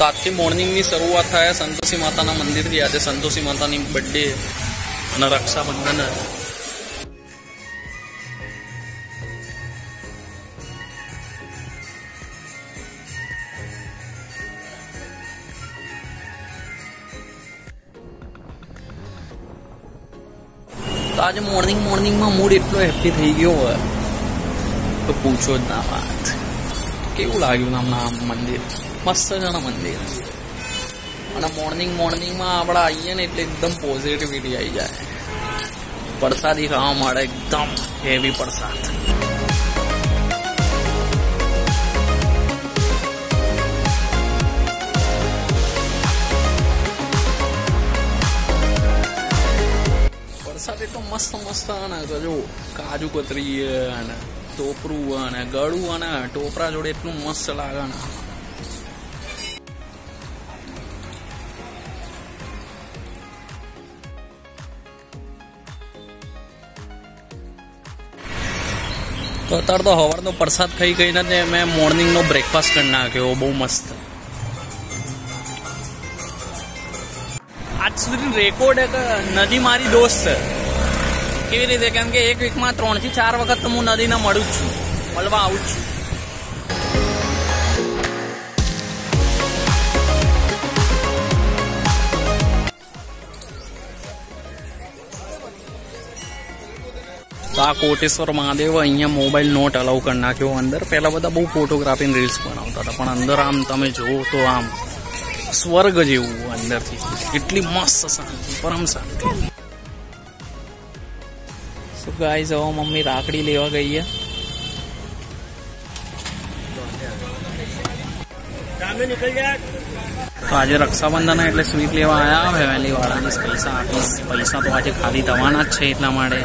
તો આજથી મોર્નિંગની શરૂઆત થાય સંતોષી માતાના મંદિરથી. આજે સંતોષી માતાની બર્થડે અને રક્ષાબંધન. તો આજે મોર્નિંગમાં મૂડ એટલો હેપી થઈ ગયો હોય તો પૂછો જ ના વાત. કેવું લાગ્યું હમણાં આમ મંદિર? મસ્ત છે ને મંદિર. અને મોર્નિંગમાં આપણે આવીએ ને એટલે એકદમ પોઝિટિવિટી આવી જાય. પ્રસાદી ખાવા મળે, એકદમ હેવી પ્રસાદ. પ્રસાદ એટલો મસ્ત ને જો કાજુ કતરી અને ટોપરું અને ગળું અને ટોપરા જોડે એટલું મસ્ત લાગે ને. તો અત્યારે તો સવારનો પ્રસાદ ખાઈ ગઈને મેં મોર્નિંગનો બ્રેકફાસ્ટ કરી નાખ્યો. બહુ મસ્ત. આજ સુધી રેકોર્ડ નદી મારી દોસ્ત. કેવી રીતે? કેમ કે એક વીકમાં 3 થી 4 વખત તો હું નદીને મળું જ છું, મળવા આવું જ છું. તો આ કોટેશ્વર મહાદેવ અહીંયા મોબાઈલ નોટ અલાઉ કરી નાખ્યો અંદર. પહેલા બધા બહુ ફોટોગ્રાફી રીલ્સ બનાવતા હતા, પણ અંદર આમ તમે જુઓ તો આમ સ્વર્ગ જેવું અંદરથી. એટલી મસ્ત શાંતિ, પરમ શાંતિ. સો ગાઈસ, હવે મમ્મી રાખડી લેવા ગઈ છે. તો આજે રક્ષાબંધન એટલે સ્વીટ લેવા આવ્યા ફેમિલી વાળાને. પૈસા આપીશ. પૈસા તો આજે ખાલી થવાના જ છે એટલા માટે.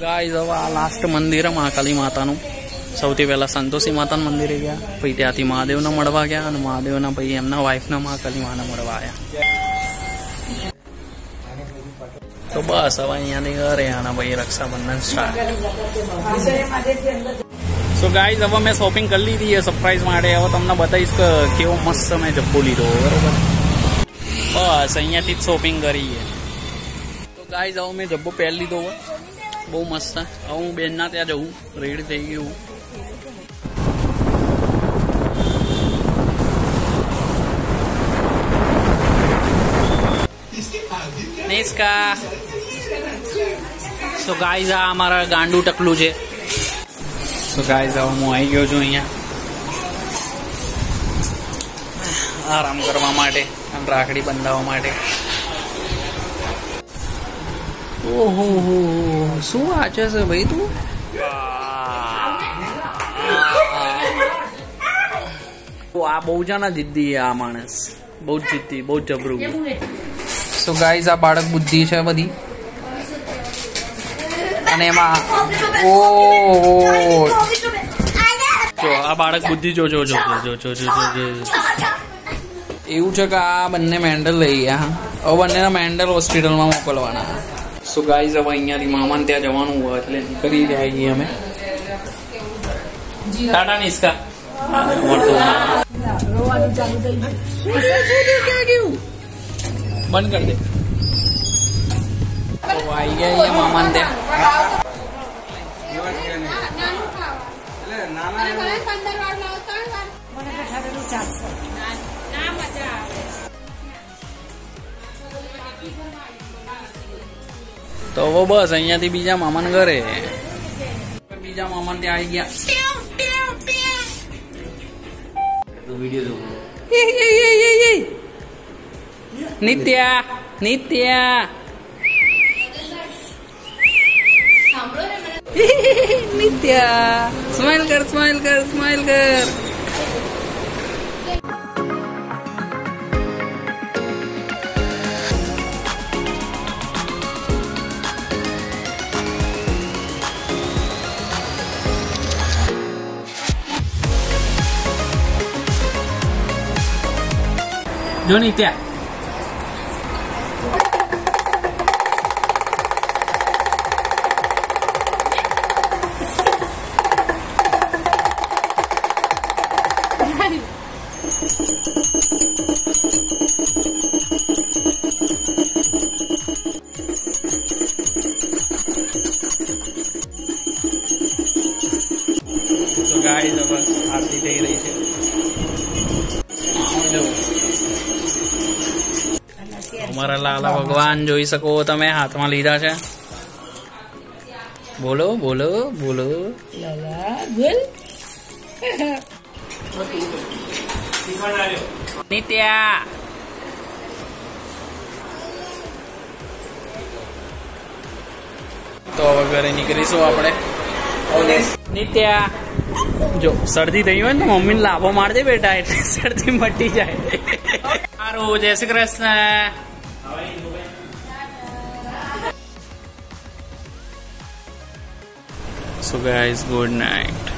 ગાઈસ, હવે આ લાસ્ટ મંદિર મહાકાલી માતાનું. સૌથી પહેલા સંતોષી માતાના મંદિરે ગયા, પછી ત્યાંથી મહાદેવને મળવા ગયા, અને મહાદેવના પછી એમના વાઈફના મહાકાલી માને મળવા આવ્યા. તો બસ હવે અહીંયાથી ઘરે અને પછી રક્ષાબંધન સ્ટાર્ટ. સો ગાઈઝ, હવે મેં શોપિંગ કરી લીધી છે સરપ્રાઈઝ માટે. હવે તમને બતાવીશ કે કેવો મસ્ત મેં જબ્બો લીધો. બરોબર, બસ અહીંયાથી જ શોપિંગ કરી. તો ગાઈઝ, હવે મેં જબ્બો પહેરી લીધો હોય, બહુ મસ્ત. હવે હું બેનના ત્યાં જવું, રેડી થઈ ગયું. નિસ્કા. સો ગાઈઝ, આ અમારા ગાંડું ટકલું છે. સો ગાઈઝ, હવે હું આવી ગયો છું અહીંયા આરામ કરવા માટે અને રાખડી બંધાવવા માટે. ઓહો, શું વાંચે છે ભાઈ તું? આ બહુ જાના જિદ્દી. આ માણસ બહુ જ જિદ્દી, બહુ જબરું. સો ગાઈઝ, આ બાળક બુદ્ધિ છે બધી. અને એમાં જો આ બાળક બુદ્ધિ જો એવું છે કે આ બંને મેન્ડલ લઈ ગયા. હવે બંનેના મેન્ડલ હોસ્પિટલમાં મોકલવાના. સો ગાઈઝ, હવે અહીંયાથી મામાને ત્યાં જવાનું હોય એટલે કરી રહ્યા છીએ અમે. ટાટા નિસ્કા. બંધ કરી દે. તો આવી ગયા અહીંયા મામાને ત્યાં. તો હવે બસ અહીંયાથી બીજા મામાને ઘરે. બીજા મામાને ત્યાં આવી ગયા. નિત્યા નિત્યા સ્માઈલ કર. જો નિત્યા. ગાઈસ બસ આરતી થઈ રહી છે. અમારા લાલા ભગવાન જોઈ શકો તમે હાથમાં લીધા છે. બોલો બોલો બોલો લાલા બોલ. નિત્યા તો હવે ઘરે નીકળીશું આપણે. નિત્યા જો શરદી થઈ હોય ને તો મમ્મીને લાભો મારજે બેટા, એટલે શરદી મટી જાય. સારું, જય Shri Krishna. So guys, good night.